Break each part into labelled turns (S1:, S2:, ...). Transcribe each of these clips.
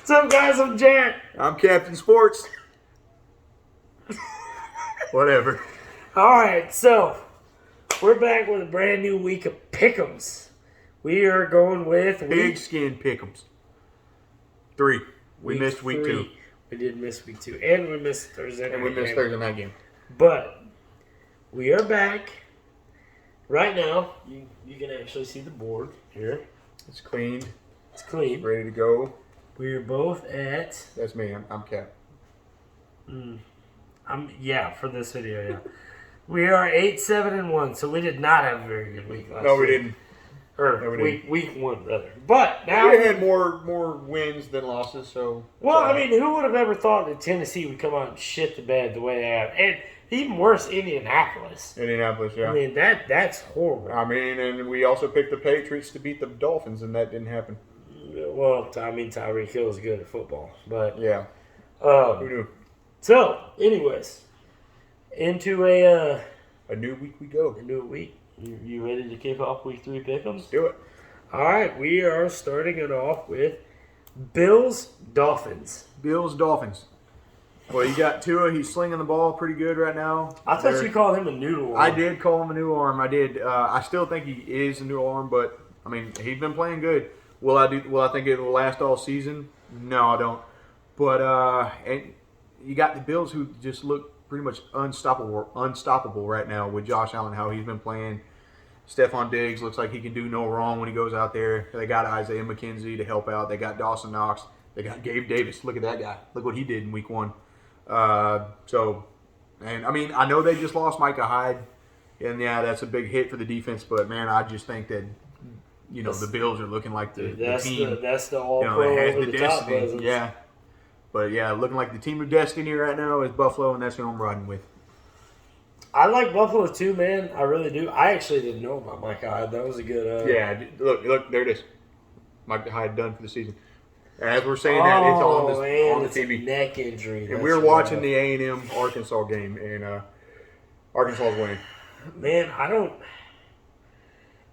S1: What's up, guys? I'm Jack.
S2: I'm Captain Sports. Whatever.
S1: All right, so we're back with a brand new week of pick'ems. We are going with
S2: Pigskin Pick'ems. 3. We missed week 2.
S1: We did miss week 2, and we missed Thursday night.
S2: And we missed Thursday night game.
S1: But we are back. Right now, you can actually see the board here.
S2: It's cleaned.
S1: It's clean.
S2: Ready to go.
S1: We are both at.
S2: That's me. I'm Cap.
S1: For this video, yeah. We are 8-7-1, so we did not have a very good week last week.
S2: No, we didn't.
S1: Or
S2: No, we
S1: week 1, rather. But now
S2: we had more wins than losses, so.
S1: Well, I mean, who would have ever thought that Tennessee would come out and shit the bed the way they have? And even worse, Indianapolis.
S2: Indianapolis, yeah.
S1: I mean, that's horrible.
S2: I mean, and we also picked the Patriots to beat the Dolphins, and that didn't happen.
S1: Well, I mean, Tyreek Hill is good at football, but
S2: Yeah. Who knew?
S1: So, anyways, into a
S2: new week we go.
S1: new week. You ready to kick off week 3 pick'ems?
S2: Do it.
S1: All right, we are starting it off with Bills Dolphins.
S2: Bills Dolphins. Well, you got Tua. He's slinging the ball pretty good right now.
S1: I thought you called him a noodle.
S2: I did call him a new arm. I did. I still think he is a new arm, but I mean, he's been playing good. Will I think it will last all season? No, I don't. But and you got the Bills who just look pretty much unstoppable right now with Josh Allen. How he's been playing. Stephon Diggs looks like he can do no wrong when he goes out there. They got Isaiah McKenzie to help out. They got Dawson Knox. They got Gabe Davis. Look at that guy. Look what he did in week 1. And I mean, I know they just lost Micah Hyde, and yeah, that's a big hit for the defense. But man, I just think that the Bills are looking like the team.
S1: That's the all-pro over the top presence.
S2: Yeah, but yeah, looking like the team of destiny right now is Buffalo, and that's who I'm riding with.
S1: I like Buffalo too, man. I really do. I actually didn't know about Micah Hyde. That was a good.
S2: Yeah, look, there it is. Micah Hyde done for the season. As we're saying that, it's on the TV.
S1: A neck injury.
S2: And we were watching the A&M Arkansas game, and Arkansas is winning.
S1: Man, I don't.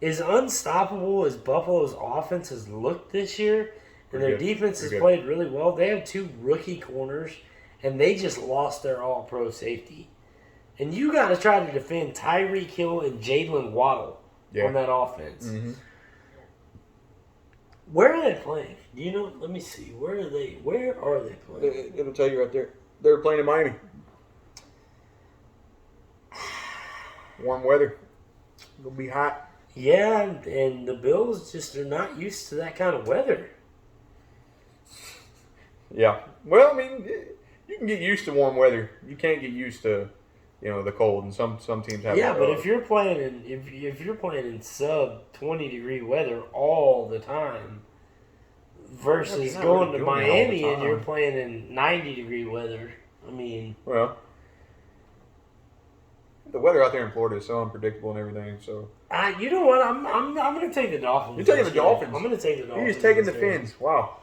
S1: As unstoppable as Buffalo's offense has looked this year, and their defense has played really well, they have 2 rookie corners, and they just lost their all-pro safety. And you got to try to defend Tyreek Hill and Jalen Waddle on that offense.
S2: Mm-hmm.
S1: Where are they playing? Do you know? Let me see. Where are they playing?
S2: It'll tell you right there. They're playing in Miami. Warm weather. It'll be hot.
S1: Yeah, and the Bills just are not used to that kind of weather.
S2: Yeah. Well, I mean, you can get used to warm weather. You can't get used to, the cold. And some teams have.
S1: Yeah, but if you're playing in sub 20-degree weather all the time, versus going to Miami and you're playing in 90-degree weather, I mean.
S2: Well, the weather out there in Florida is so unpredictable and everything. So.
S1: You know what? I'm going to take the Dolphins.
S2: You're taking the Dolphins.
S1: I'm going to take the Dolphins.
S2: You're just taking the Fins. Wow.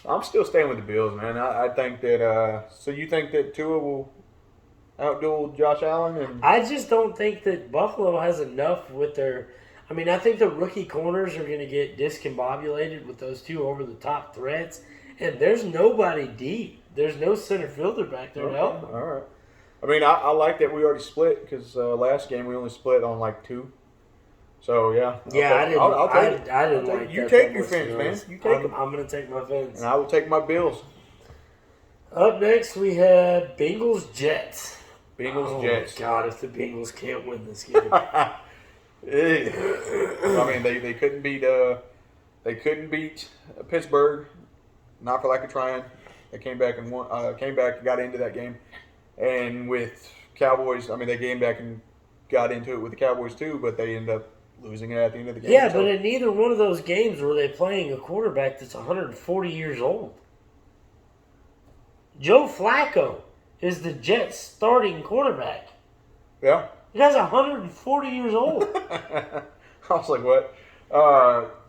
S2: I'm still staying with the Bills, man. I think that. So you think that Tua will outduel Josh Allen? And
S1: I just don't think that Buffalo has enough with their. I mean, I think the rookie corners are going to get discombobulated with those 2 over-the-top threats, and there's nobody deep. There's no center fielder back there to help them.
S2: All right. I mean, I like that we already split because last game we only split on like 2. So yeah.
S1: I didn't like
S2: you
S1: that.
S2: Take your Fins, man. You take them.
S1: I'm going to take my Fins.
S2: And I will take my Bills.
S1: Up next, we have Bengals Jets.
S2: Jets.
S1: God, if the Bengals can't win this game.
S2: I mean, they couldn't beat Pittsburgh, not for lack of trying. They came back and won. Got into that game, and with Cowboys, I mean, they came back and got into it with the Cowboys too, but they ended up losing it at the end of the game.
S1: Yeah, but in neither one of those games were they playing a quarterback that's 140 years old. Joe Flacco is the Jets' starting quarterback.
S2: Yeah.
S1: The guy's 140 years old.
S2: I was like, what?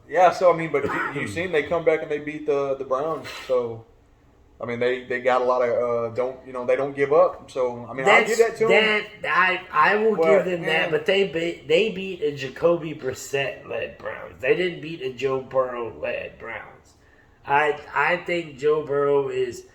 S2: Yeah, so, I mean, but you've seen they come back and they beat the Browns. So, I mean, they got a lot of, they don't give up. So, I mean, I'll give that to them.
S1: I will give them that, but they beat a Jacoby Brissett-led Browns. They didn't beat a Joe Burrow-led Browns. I think Joe Burrow is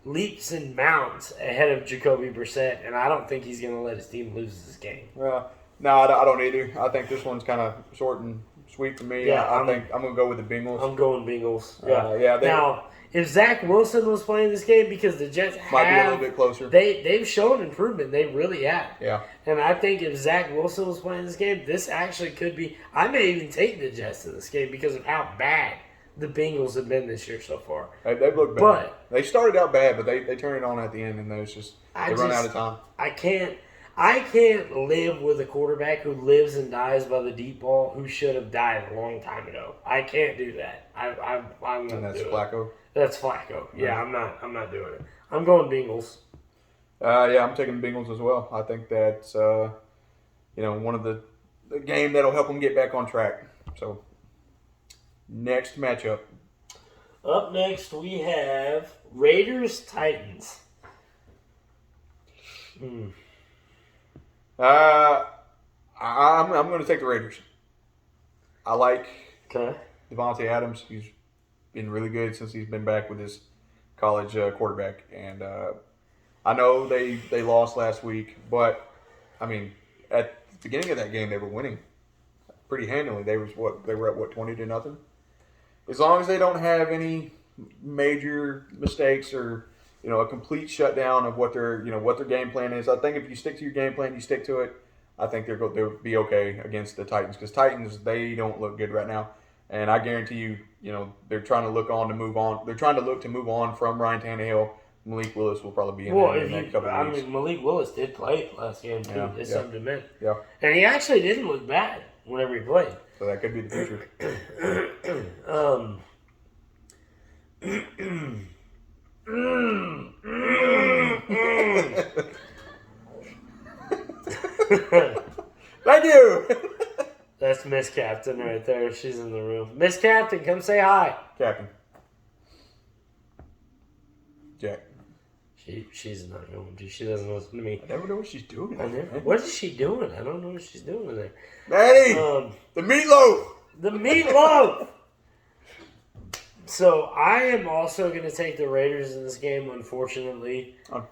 S1: leaps and bounds ahead of Jacoby Brissett, and I don't think he's going to let his team lose this game.
S2: No, I don't either. I think this one's kind of short and sweet for me.
S1: Yeah,
S2: I think I'm going to go with the Bengals.
S1: I'm going Bengals.
S2: Yeah.
S1: Now, if Zach Wilson was playing this game, because the Jets
S2: might be a little bit closer.
S1: They've shown improvement. They really have.
S2: Yeah.
S1: And I think if Zach Wilson was playing this game, this actually could be. I may even take the Jets in this game because of how bad the Bengals have been this year so far.
S2: They've looked bad.
S1: But
S2: they started out bad, but they turned it on at the end, and they run out of time.
S1: I can't live with a quarterback who lives and dies by the deep ball who should have died a long time ago. I can't do that. I'm
S2: and that's
S1: do
S2: Flacco.
S1: It. That's Flacco. Yeah, I'm not doing it. I'm going Bengals.
S2: Yeah, I'm taking the Bengals as well. I think that's one of the game that'll help them get back on track. So next matchup.
S1: Up next we have Raiders Titans.
S2: I'm going to take the Raiders. I like
S1: Okay.
S2: Devontae Adams. He's been really good since he's been back with his college quarterback, and I know they lost last week, but I mean at the beginning of that game they were winning pretty handily. They were at 20-0. As long as they don't have any major mistakes or a complete shutdown of what their game plan is, I think if you stick to your game plan, you stick to it. I think they'll be okay against the Titans, because Titans, they don't look good right now, and I guarantee you, they're trying to look to move on from Ryan Tannehill. Malik Willis will probably be in there in the next couple of weeks.
S1: Malik Willis did play last game too.
S2: Yeah,
S1: It's something to mention.
S2: Yeah.
S1: And he actually didn't look bad whenever he played.
S2: So that could be the future. Thank you.
S1: That's Miss Captain right there. She's in the room. Miss Captain, come say hi.
S2: Captain. Jack.
S1: She's not going to. She doesn't listen to me.
S2: I never know what she's doing.
S1: What is she doing? I don't know what she's doing in there.
S2: Daddy, the meatloaf.
S1: The meatloaf. So I am also going to take the Raiders in this game. Unfortunately.
S2: I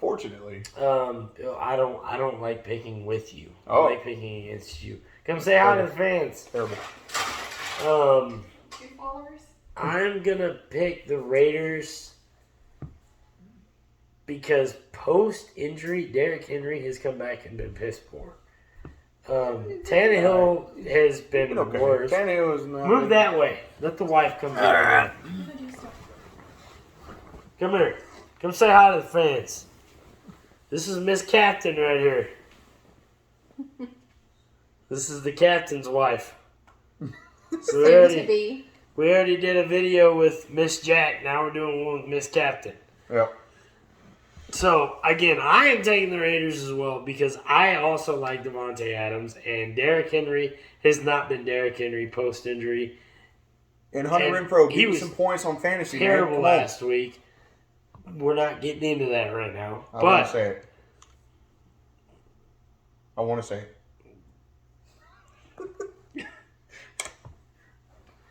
S1: don't like picking with you.
S2: Oh.
S1: I like picking against you. Come say hi to the fans.
S2: Terrible.
S3: Two followers.
S1: I'm gonna pick the Raiders because post-injury, Derrick Henry has come back and been piss poor. Tannehill has been
S2: okay.
S1: worse.
S2: Tannehill is not.
S1: Move that way. Let the wife come here. Come here. Come say hi to the fans. This is Miss Captain right here. This is the captain's wife. So we already did a video with Miss Jack. Now we're doing one with Miss Captain.
S2: Yeah.
S1: So, again, I am taking the Raiders as well because I also like Devontae Adams. And Derrick Henry has not been Derrick Henry post-injury.
S2: And Hunter Renfrow gave you some points on fantasy.
S1: Terrible last week. We're not getting into that right now.
S2: I want to say it.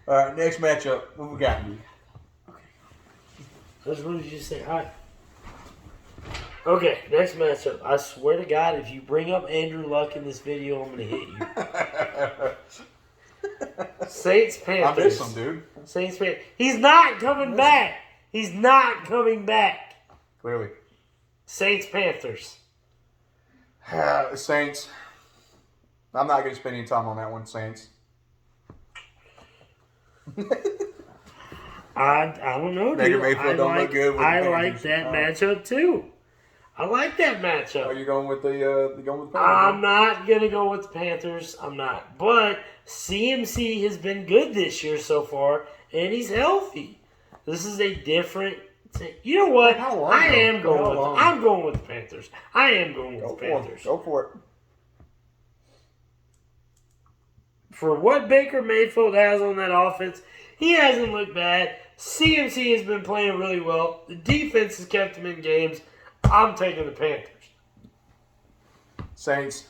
S2: All right, next matchup. What we got?
S1: I just wanted you to say hi. Okay, next matchup. I swear to God, if you bring up Andrew Luck in this video, I'm going to hit you. Saints Panthers.
S2: I miss him, dude.
S1: Saints Panthers. He's not coming back. He's not coming back.
S2: Clearly.
S1: Saints Panthers.
S2: Saints. I'm not going to spend any time on that one, Saints.
S1: I don't know,
S2: Baker
S1: dude.
S2: Mayfield don't look good with the
S1: I
S2: Panthers.
S1: like that matchup too. I like that matchup.
S2: Are you going with the Panthers?
S1: I'm not gonna go with the Panthers. I'm not. But CMC has been good this year so far, and he's healthy. This is a different. You know what? I'm going with the Panthers. I am going with the Panthers.
S2: Go for it.
S1: For what Baker Mayfield has on that offense, he hasn't looked bad. CMC has been playing really well. The defense has kept him in games. I'm taking the Panthers.
S2: Saints.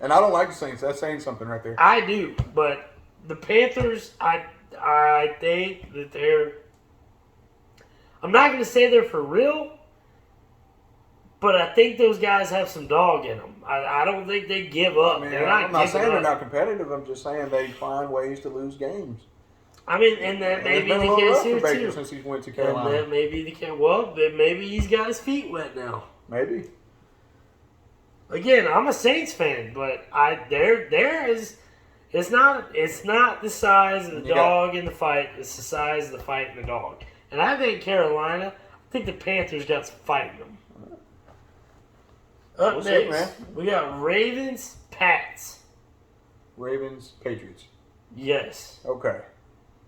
S2: And I don't like the Saints. That's saying something right there.
S1: I do, but the Panthers, I think that they're I'm not going to say they're for real, but I think those guys have some dog in them. I don't think they give up.
S2: I'm not saying they're not competitive. I'm just saying they find ways to lose games.
S1: I mean, and that may be the case here too.
S2: Since he went to Carolina,
S1: and that may be the case. Well, then maybe he's got his feet wet now.
S2: Maybe.
S1: Again, I'm a Saints fan, but it's not the size of the dog in the fight. It's the size of the fight in the dog. And I think Carolina. I think the Panthers got some fight in them. Up next, we got Ravens, Pats.
S2: Ravens, Patriots.
S1: Yes.
S2: Okay.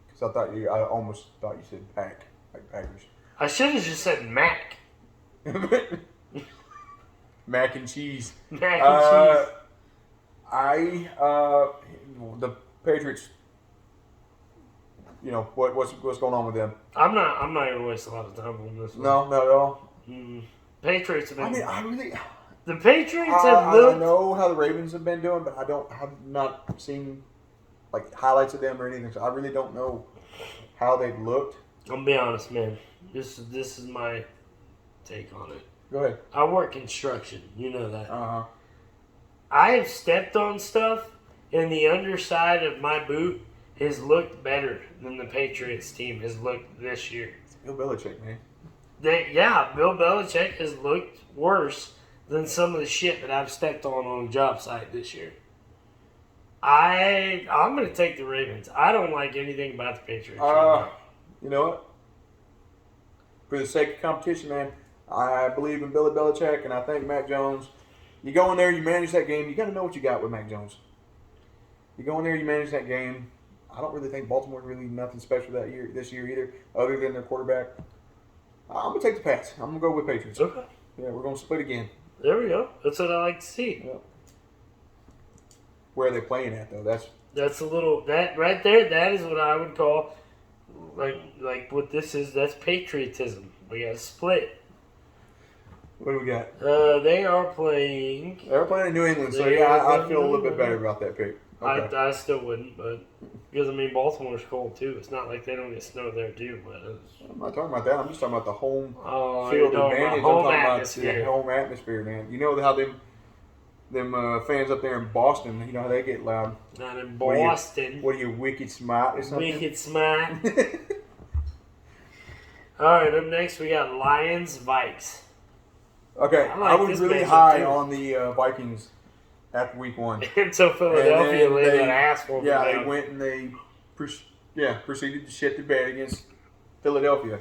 S2: Because I almost thought you said Pack, like Packers.
S1: I should have just said Mac.
S2: Mac and cheese.
S1: Mac and cheese.
S2: The Patriots. You know what's going on with them?
S1: I'm not gonna waste a lot of time on this one.
S2: No, not at all.
S1: Patriots have been.
S2: I really.
S1: The Patriots have looked.
S2: I know how the Ravens have been doing, but have not seen like highlights of them or anything. So I really don't know how they've looked.
S1: I'm gonna be honest, man. This is my take on it.
S2: Go ahead.
S1: I work construction. You know that.
S2: I
S1: have stepped on stuff, and the underside of my boot has looked better than the Patriots team has looked this year.
S2: It's Bill Belichick, man.
S1: Bill Belichick has looked worse than some of the shit that I've stepped on the job site this year. I'm going to take the Ravens. I don't like anything about the Patriots.
S2: You know what? For the sake of competition, man, I believe in Billy Belichick, and I think Mac Jones. You go in there, you manage that game. You got to know what you got with Mac Jones. You go in there, you manage that game. I don't really think Baltimore really nothing special this year either, other than their quarterback. I'm going to take the Pats. I'm going to go with Patriots.
S1: Okay.
S2: Yeah, we're going to split again.
S1: There we go. That's what I like to see.
S2: Yep. Where are they playing at, though?
S1: That's a little... That right there, that is what I would call... Like what this is, that's patriotism. We got to split.
S2: What do we got?
S1: They are playing...
S2: They're playing in New England, so yeah, I feel a little bit better about that pick. Okay.
S1: I still wouldn't, but... Because, Baltimore's cold, too. It's not like they don't get snow there, too. But
S2: I'm not talking about that. I'm just talking about the home
S1: field
S2: advantage.
S1: Home
S2: I'm talking
S1: atmosphere.
S2: about the home atmosphere, man. You know how them fans up there in Boston, you know how they get loud.
S1: Not in Boston.
S2: What are you, wicked smart or something?
S1: Wicked smart. All right, up next we got Lions, Vikes.
S2: Okay, I was really high on the Vikings after week 1.
S1: Until Philadelphia laid that ass for them.
S2: Yeah, they went and they proceeded to shit the bed against Philadelphia.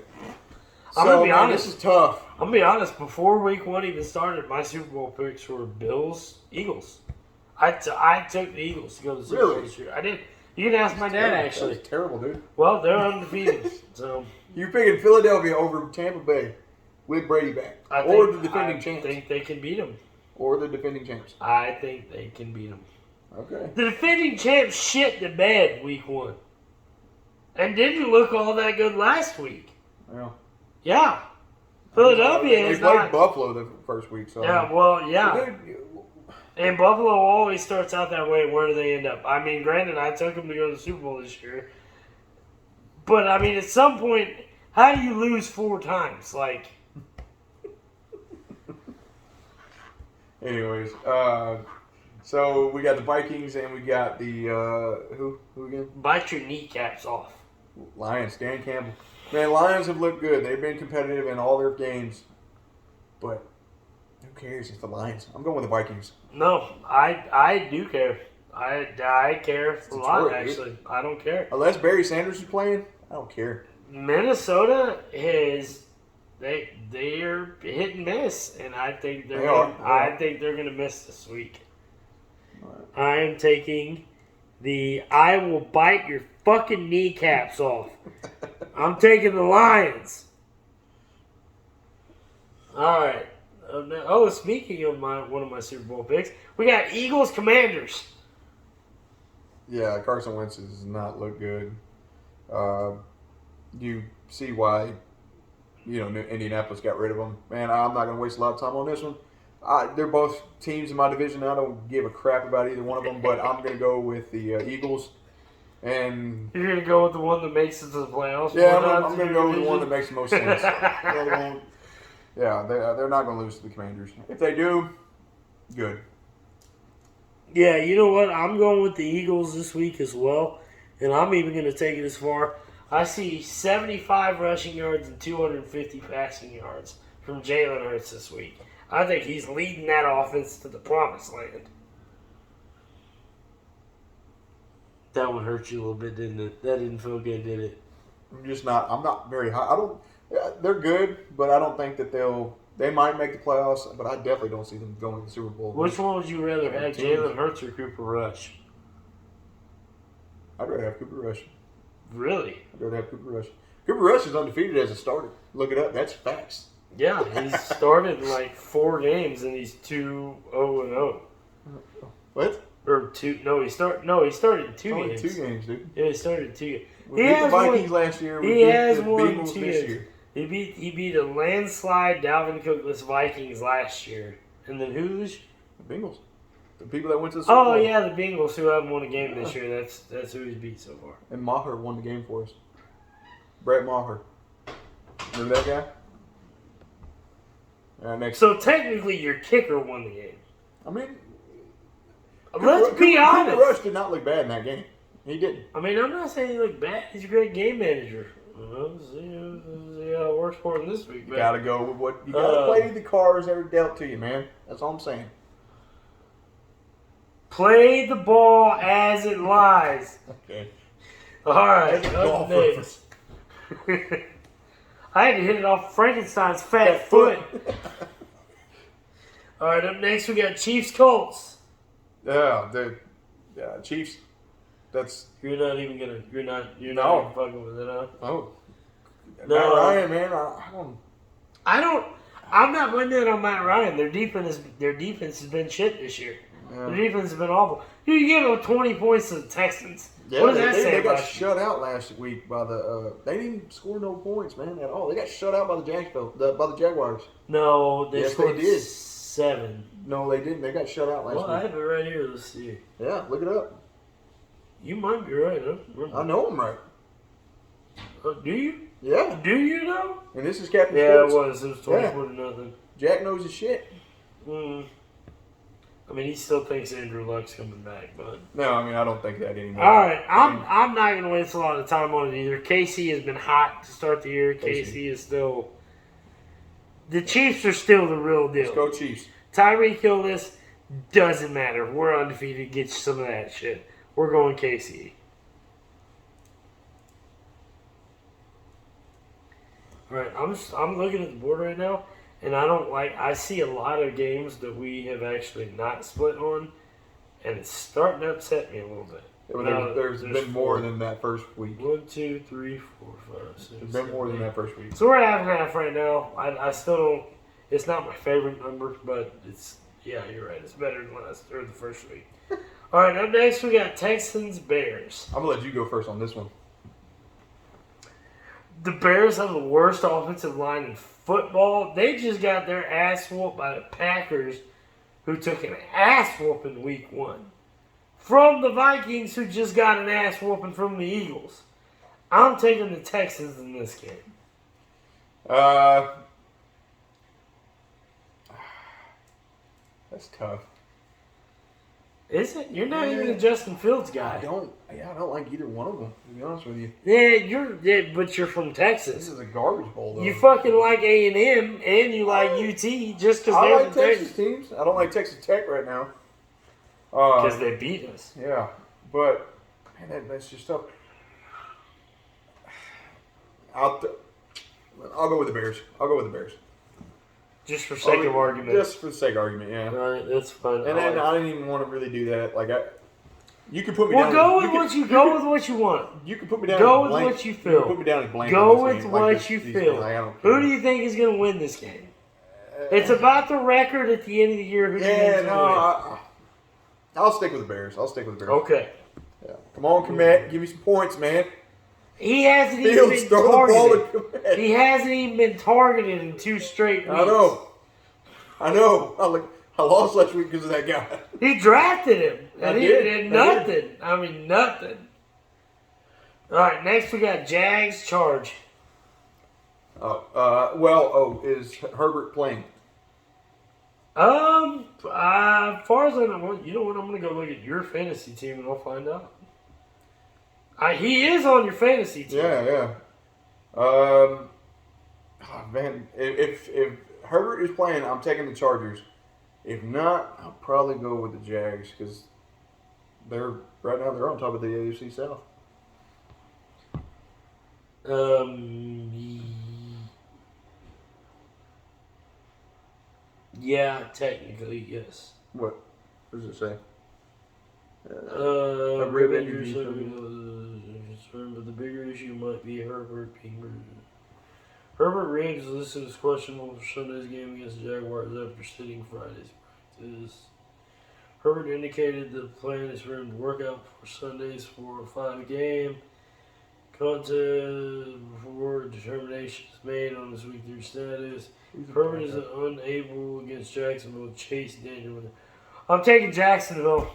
S1: I'm going to be honest.
S2: This is tough.
S1: I'm going to be honest. Before week 1 even started, my Super Bowl picks were Bills, Eagles. I took the Eagles to go to the Super Bowl this year. I did. You can ask my dad, actually.
S2: That's terrible, dude.
S1: Well, they're undefeated. So
S2: you're picking Philadelphia over Tampa Bay with Brady back. Or the defending champs.
S1: I think they can beat them.
S2: Or the defending champs.
S1: I think they can beat them.
S2: Okay.
S1: The defending champs shit the bed week 1. And didn't look all that good last week.
S2: Well.
S1: Yeah. Philadelphia
S2: is not. They played Buffalo the first week. So.
S1: Yeah, well, yeah. And Buffalo always starts out that way. Where do they end up? Granted, I took them to go to the Super Bowl this year. But, at some point, how do you lose 4 times?
S2: Anyways, so we got the Vikings and we got the, who again?
S1: Bite your kneecaps off.
S2: Lions, Dan Campbell. Man, Lions have looked good. They've been competitive in all their games. But who cares? It's the Lions. I'm going with the Vikings.
S1: No, I do care. I care a lot, actually. Dude. I don't care.
S2: Unless Barry Sanders is playing, I don't care.
S1: Minnesota is they're hit and miss, and I think they're gonna miss this week. Right. I am taking I will bite your fucking kneecaps off. I'm taking the Lions. All right. Speaking of one of my Super Bowl picks, we got Eagles Commanders.
S2: Yeah, Carson Wentz does not look good. You see why, Indianapolis got rid of him. Man, I'm not going to waste a lot of time on this one. They're both teams in my division. I don't give a crap about either one of them, but I'm going to go with the Eagles. And
S1: you're gonna go with the one that makes it to the playoffs.
S2: Yeah, I'm gonna go with the one that makes the most sense. Yeah, they're not gonna lose to the Commanders. If they do, good.
S1: Yeah, you know what? I'm going with the Eagles this week as well, and I'm even going to take it as far. I see 75 rushing yards and 250 passing yards from Jalen Hurts this week. I think he's leading that offense to the promised land. That one hurt you a little bit, didn't it? That didn't feel good, did it?
S2: I'm not very high. I don't. They're good, but I don't think that they might make the playoffs. But I definitely don't see them going to the Super Bowl.
S1: Which one would you rather have, Jalen Hurts or Cooper Rush?
S2: I'd rather have Cooper Rush.
S1: Really?
S2: I'd rather have Cooper Rush. Cooper Rush is undefeated as a starter. Look it up. That's facts.
S1: Yeah, he's started in like 4 games and he's 2-0-0.
S2: What?
S1: Or 2? No, he started in 2
S2: Only
S1: games.
S2: 2 games, dude.
S1: Yeah, he started in 2 games.
S2: We beat the Vikings last year. We beat the Bengals this year.
S1: He beat a landslide Dalvin Cookless Vikings last year, and then who's
S2: the Bengals? The people that went to the Super Bowl.
S1: Oh yeah, the Bengals who haven't won a game this year. That's who he's beat so far.
S2: And Maher won the game for us. Brett Maher. Remember that guy?
S1: So technically, your kicker won the game.
S2: I mean,
S1: let's be honest.
S2: Cooper Rush did not look bad in that game. He didn't.
S1: I mean, I'm not saying he looked bad. He's a great game manager. Well, see how it works for him this week.
S2: You gotta go with what you gotta play the cards that are dealt to you, man. That's all I'm saying.
S1: Play the ball as it lies.
S2: Okay.
S1: All right. Up next. I had to hit it off Frankenstein's fat foot. All right. Up next, we got Chiefs Colts.
S2: Yeah, the Chiefs. That's
S1: you're not even fucking with it, huh?
S2: Oh,
S1: no,
S2: Matt Ryan, man.
S1: I'm not putting it on Matt Ryan. Their defense has been shit this year. Yeah. Their defense has been awful. You gave them 20 points to the Texans.
S2: Yeah,
S1: what does that say?
S2: They got shut out last week by the. They didn't score no points, man, at all. They got shut out by the Jaguars.
S1: No, they scored
S2: they did.
S1: 7.
S2: No, they didn't. They got shut out last week.
S1: Well, I have it right here. Let's see.
S2: Yeah, look it up.
S1: You might be right, huh?
S2: I know I'm right.
S1: Do you?
S2: Yeah.
S1: Do you know?
S2: And this is Captain
S1: Sports.
S2: Sports.
S1: It was 24-0.
S2: Jack knows his shit.
S1: I mean, he still thinks Andrew Luck's coming back, but
S2: no, I mean, I don't think that anymore.
S1: All right, I'm not going to waste a lot of time on it either. KC has been hot to start the year. KC is still. The Chiefs are still the real deal.
S2: Let's go Chiefs.
S1: Tyreek Hill, this doesn't matter. We're undefeated. Get you some of that shit. We're going KC. All right, I'm looking at the board right now, and I see a lot of games that we have actually not split on, and it's starting to upset me a little bit.
S2: Yeah, there's been more than that first week.
S1: 1, 2, 3, 4, 5, 6.
S2: There's been more than that first week.
S1: So we're at half right now. I still don't. It's not my favorite number, but it's you're right. It's better than the first week. All right, up next we got Texans Bears.
S2: I'm gonna let you go first on this one.
S1: The Bears have the worst offensive line in football. They just got their ass whooped by the Packers, who took an ass whooping week 1. From the Vikings, who just got an ass whooping from the Eagles. I'm taking the Texans in this game.
S2: That's tough.
S1: Is it? You're not even a Justin Fields guy.
S2: I don't like either one of them, to be honest with you.
S1: But you're from Texas.
S2: This is a garbage bowl, though.
S1: You fucking like A&M, and you like UT just because
S2: I
S1: they're
S2: like Texas teams. I don't like Texas Tech right now.
S1: Because they beat us.
S2: Yeah, but man, that's just tough. I'll go with the Bears.
S1: Just for sake of argument.
S2: Just for the sake of argument, yeah.
S1: All right, that's fine.
S2: And then I didn't even want to really do that. You can put me
S1: Well,
S2: down.
S1: go with what you want.
S2: You can put me down.
S1: Go with what you feel.
S2: You can put me down as blank.
S1: Go with what you feel. Who do you think is going to win this game? It's about the record at the end of the year. Who do you think is going to win?
S2: I'll stick with the Bears.
S1: Okay.
S2: Yeah. Come on, Komet. Give me some points, man.
S1: He hasn't even been targeted. He hasn't even been targeted in 2 straight weeks.
S2: I know. I lost last week because of that guy.
S1: He drafted him. And he did nothing.
S2: I did.
S1: I mean, nothing. All right, next we got Jags Charge.
S2: Is Herbert playing?
S1: As far as I know, you know what? I'm gonna go look at your fantasy team and I'll find out. He is on your fantasy team.
S2: Yeah. Man, if Herbert is playing, I'm taking the Chargers. If not, I'll probably go with the Jags because they're on top of the AFC South.
S1: Yeah, technically, yes.
S2: What does it say?
S1: Rib injury, but the bigger issue might be Herbert being bruised. Herbert Reeves is listed as questionable for Sunday's game against the Jaguars after sitting Friday's practice. Herbert indicated the plan is for him to work out for Sunday's 4-5 game. Contest before determination is made on his week 3 status. Herbert is unable against Jacksonville. Chase Daniel. I'm taking Jacksonville.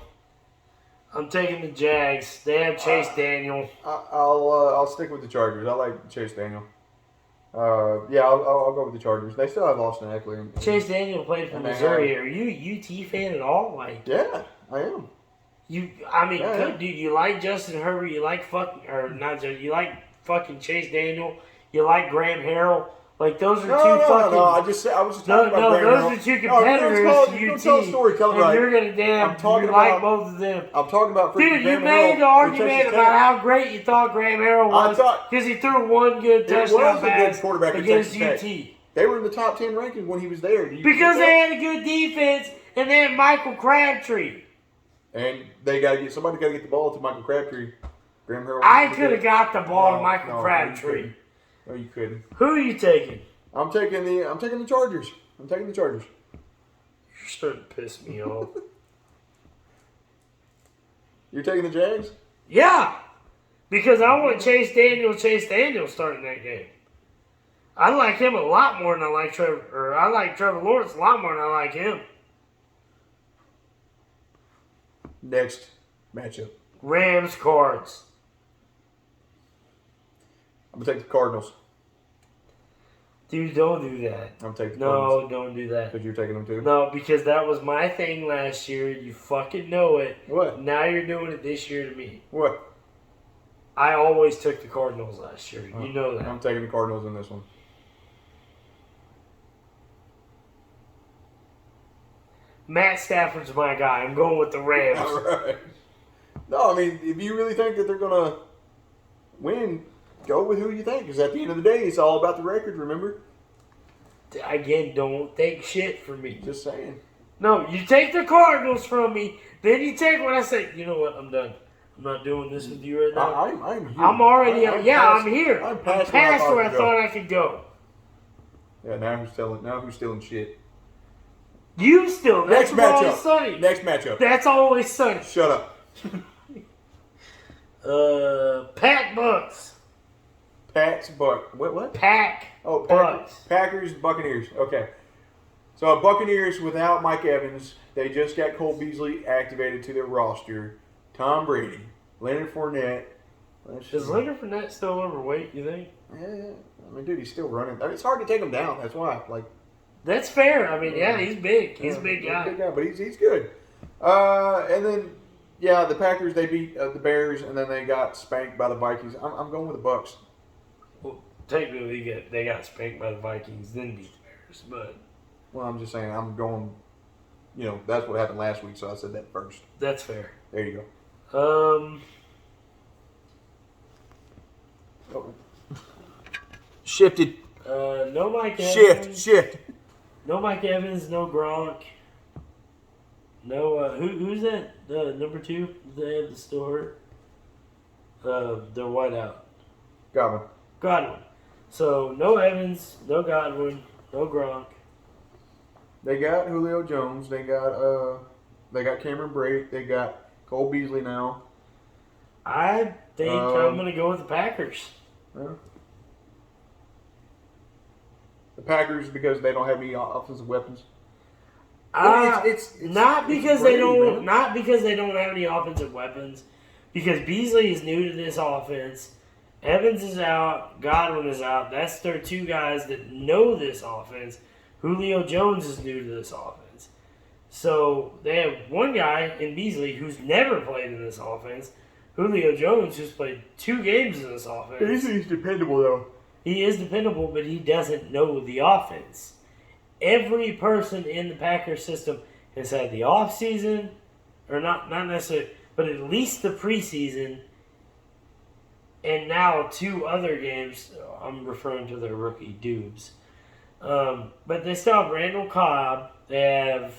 S1: I'm taking the Jags. They have Chase Daniel.
S2: I'll stick with the Chargers. I like Chase Daniel. I'll go with the Chargers. They still have Austin Eckler.
S1: Chase Daniel played for Missouri. Are you a UT fan at all?
S2: Yeah, I am.
S1: Dude, you like Justin Herbert. You like you like fucking Chase Daniel. You like Graham Harrell. Those are two fucking.
S2: No. I was just talking about Graham
S1: those
S2: Harrell.
S1: are two competitors to UT.
S2: Don't tell a story. Tell it
S1: and
S2: right.
S1: You're gonna like both of them.
S2: I'm talking about
S1: Dude, you made the argument about how great you thought Graham Harrell was because he threw one good touchdown pass against UT.
S2: They were in the top 10 rankings when he was there.
S1: Because they had a good defense and they had Michael Crabtree.
S2: And somebody got to get the ball to Michael Crabtree. Graham Harrell.
S1: I could have got the ball to Michael Crabtree.
S2: No, you couldn't.
S1: Who are you taking?
S2: I'm taking the Chargers.
S1: You're starting to piss me off.
S2: You're taking the Jags?
S1: Yeah. Because I want Chase Daniel starting that game. I like him a lot more than I like Trevor. I like Trevor Lawrence a lot more than I like him.
S2: Next matchup.
S1: Rams Cards.
S2: I'm going to take the Cardinals.
S1: Dude, don't do that.
S2: I'm taking the Cardinals.
S1: No, don't do that.
S2: Because you're taking them too?
S1: No, because that was my thing last year. You fucking know it.
S2: What?
S1: Now you're doing it this year to me.
S2: What?
S1: I always took the Cardinals last year. You know that.
S2: I'm taking the Cardinals in this one.
S1: Matt Stafford's my guy. I'm going with the Rams.
S2: All right. No, I mean, if you really think that they're going to win, go with who you think. Because at the end of the day, it's all about the record, remember?
S1: Again, don't take shit from me.
S2: Just saying.
S1: No, you take the Cardinals from me, then you take what I say. You know what? I'm done. I'm not doing this with you right now.
S2: I'm here.
S1: I'm already I'm here.
S2: I'm
S1: past where I thought I could go.
S2: Yeah, now who's stealing shit?
S1: You still.
S2: Next matchup.
S1: Sunny.
S2: Next matchup.
S1: That's always sunny.
S2: Shut up.
S1: Pack Bucks.
S2: Pats Buck. What?
S1: Pack.
S2: Oh,
S1: Bucks.
S2: Packers Buccaneers. Okay. So Buccaneers without Mike Evans, they just got Cole Beasley activated to their roster. Tom Brady, Leonard Fournette.
S1: Is Leonard Fournette still overweight? You think?
S2: Yeah. I mean, dude, he's still running. I mean, it's hard to take him down. That's why.
S1: That's fair. I mean, yeah, he's big. He's a big guy.
S2: He's a big guy, but he's good. And then, the Packers, they beat the Bears, and then they got spanked by the Vikings. I'm going with the Bucks.
S1: Well, technically, they got spanked by the Vikings, then beat the Bears. But
S2: well, I'm just saying, I'm going. That's what happened last week, so I said that first.
S1: That's fair.
S2: There you
S1: go.
S2: Shifted.
S1: No Mike Evans.
S2: Shift.
S1: No Mike Evans, no Gronk. No, who's that? Number 2? They have the still hurt. They're white out. Godwin. So no Evans, no Godwin, no Gronk.
S2: They got Julio Jones. They got Cameron Brate. They got Cole Beasley now.
S1: I think I'm going to go with the Packers.
S2: Yeah. The Packers because they don't have any offensive weapons.
S1: It's not because they don't have any offensive weapons. Because Beasley is new to this offense. Evans is out. Godwin is out. That's their two guys that know this offense. Julio Jones is new to this offense. So they have one guy in Beasley who's never played in this offense. Julio Jones just played 2 games in this offense.
S2: He's dependable, though.
S1: He is dependable, but he doesn't know the offense. Every person in the Packers system has had the offseason, or not necessarily, but at least the preseason, and now 2 other games. I'm referring to their rookie dubs. But they still have Randall Cobb. They have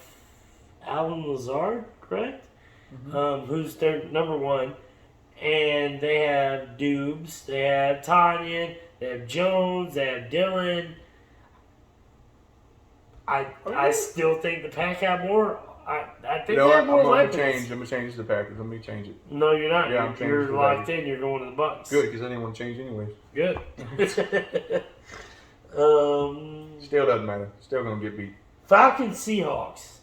S1: Alan Lazard, correct? Mm-hmm. Who's their number 1. And they have Dubes. They have Tanyan. They have Jones. They have Dillon. I still think the Pack have more. I think they have more weapons.
S2: I'm gonna change the Packers. Let me change it.
S1: No, you're not.
S2: Yeah,
S1: you're locked in. You're going to the Bucks.
S2: Good, because I didn't want to change anyways.
S1: Good.
S2: Still doesn't matter. Still gonna get beat.
S1: Falcons Seahawks.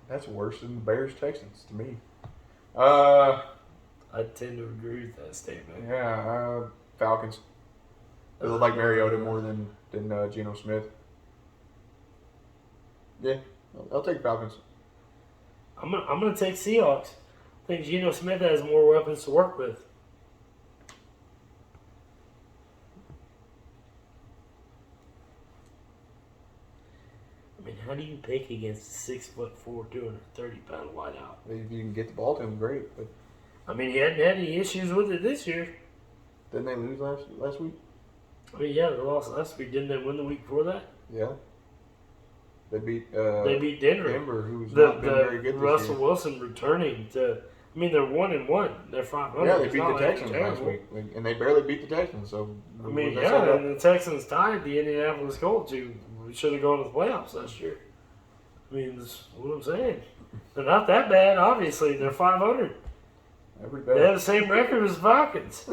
S2: That's worse than the Bears Texans to me.
S1: I tend to agree with that statement.
S2: Yeah, Falcons. They look like Mariota more than Geno Smith. Yeah, I'll take Falcons.
S1: I'm gonna take Seahawks. I think Geno Smith has more weapons to work with. I mean, how do you pick against a 6'4", 230-pound wideout?
S2: If you can get the ball to him, great. But
S1: I mean, he hadn't had any issues with it this year.
S2: Didn't they lose last week?
S1: I mean, yeah, they lost last week. Didn't they win the week before that?
S2: Yeah. They beat
S1: Denver.
S2: Who's not been very good this
S1: Russell
S2: year.
S1: Wilson returning to. I mean, they're 1-1. They're 500.
S2: Yeah, they beat the Texans last week, and they barely beat the Texans. So
S1: I mean, yeah, and the Texans tied the Indianapolis Colts, who should have gone to the playoffs last year. I mean, that's what I'm saying. They're not that bad. Obviously, they're 500.
S2: Every
S1: They have the same record as the Falcons.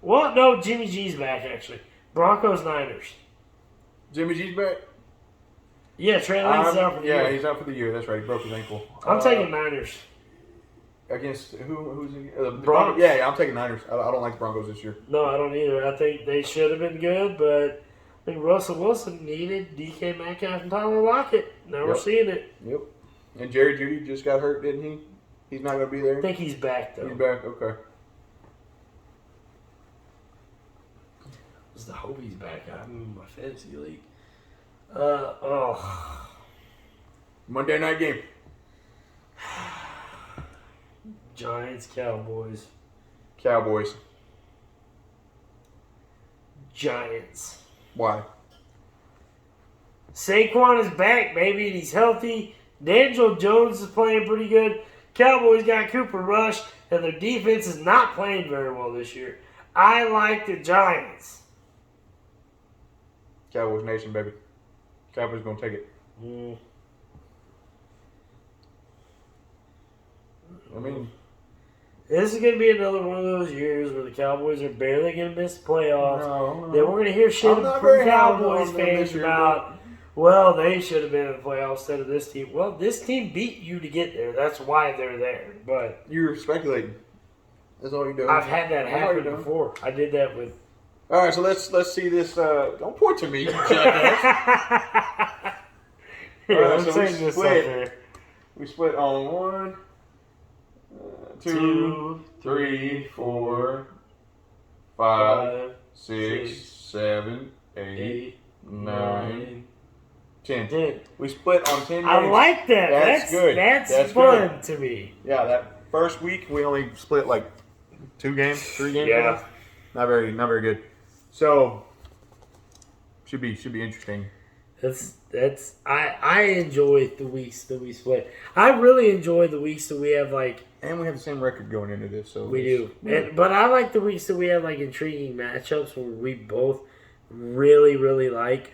S1: Well, no, Jimmy G's back actually. Broncos Niners.
S2: Jimmy G's back.
S1: Yeah, Trey Lane's out for the year.
S2: Yeah, he's out for the year. That's right. He broke his ankle.
S1: I'm taking Niners.
S2: Against who's he?
S1: Broncos.
S2: Yeah, I'm taking Niners. I don't like the Broncos this year.
S1: No, I don't either. I think they should have been good, but I think Russell Wilson needed DK Metcalf and Tyler Lockett. Now we're seeing it.
S2: Yep. And Jerry Jeudy just got hurt, didn't he? He's not going to be there?
S1: I think he's back, though.
S2: He's back? Okay.
S1: I hope he's back. I'm in my fantasy league.
S2: Monday night game.
S1: Giants, Cowboys.
S2: Cowboys.
S1: Giants.
S2: Why?
S1: Saquon is back, baby, and he's healthy. Daniel Jones is playing pretty good. Cowboys got Cooper Rush, and their defense is not playing very well this year. I like the Giants.
S2: Cowboys Nation, baby. Cowboys going to take it. I mean,
S1: this is going to be another one of those years where the Cowboys are barely going to miss the playoffs.
S2: No.
S1: Then we're going to hear shit from Cowboys fans about, well, they should have been in the playoffs instead of this team. Well, this team beat you to get there. That's why they're there. But
S2: you're speculating. That's all you're doing.
S1: I've had that happen before. I did that with.
S2: All right, so let's see this. Don't point to me, you jackass.
S1: I'm saying this up here.
S2: We split on 1, 2, 3, 4, 5, 6, 7, 8, 9, 10. We split on 10 games.
S1: I like that. That's good. That's fun good. To me.
S2: Yeah, that first week we only split like 2 games, 3 games.
S1: Yeah.
S2: Not very good. So should be interesting.
S1: I enjoy the weeks that we split. I really enjoy the weeks that we have
S2: and we have the same record going into this, so
S1: we do. But I like the weeks that we have intriguing matchups where we both really, really like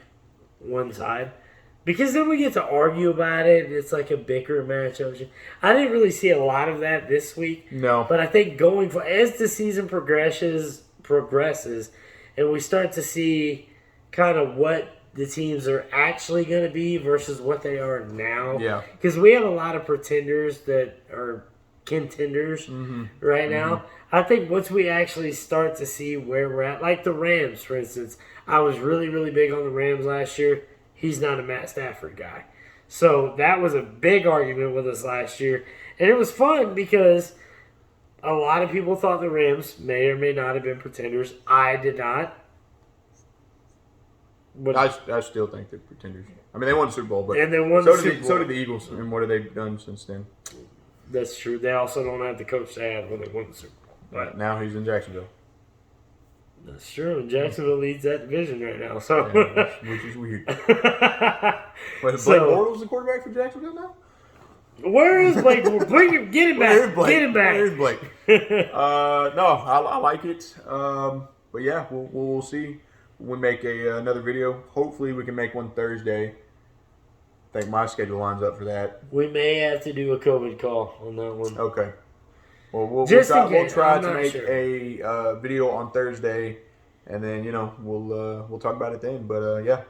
S1: one side. Because then we get to argue about it. It's like a bicker matchup. I didn't really see a lot of that this week.
S2: No.
S1: But I think as the season progresses, and we start to see kind of what the teams are actually going to be versus what they are now.
S2: Yeah.
S1: Because we have a lot of pretenders that are contenders right now. I think once we actually start to see where we're at, like the Rams, for instance, I was really, really big on the Rams last year. He's not a Matt Stafford guy. So that was a big argument with us last year. And it was fun because a lot of people thought the Rams may or may not have been pretenders. I did not.
S2: But I still think they're pretenders. I mean, they won the Super Bowl, but
S1: and they won the Super Bowl.
S2: So did the Eagles. And what have they done since then?
S1: That's true. They also don't have the coach they had when they won the Super Bowl.
S2: But now he's in Jacksonville.
S1: That's true. And Jacksonville leads that division right now. So,
S2: which is weird. Wait, Blake Bortles the quarterback for Jacksonville now?
S1: Where is Blake? Get him back. Get him back.
S2: Where's Blake? No, I like it. But yeah, we'll see. We make another video. Hopefully, we can make one Thursday. I think my schedule lines up for that.
S1: We may have to do a COVID call on that one.
S2: Okay. Well, we'll try to make a video on Thursday, and then we'll talk about it then. But yeah,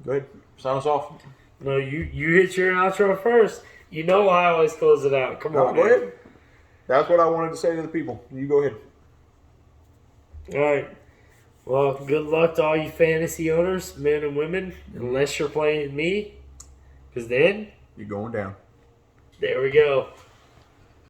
S2: go ahead, sign us off.
S1: No, you hit your outro first. You know I always close it out. Come on,
S2: go ahead. That's what I wanted to say to the people. You go ahead.
S1: All right. Well, good luck to all you fantasy owners, men and women, unless you're playing me, because then
S2: you're going down.
S1: There we go.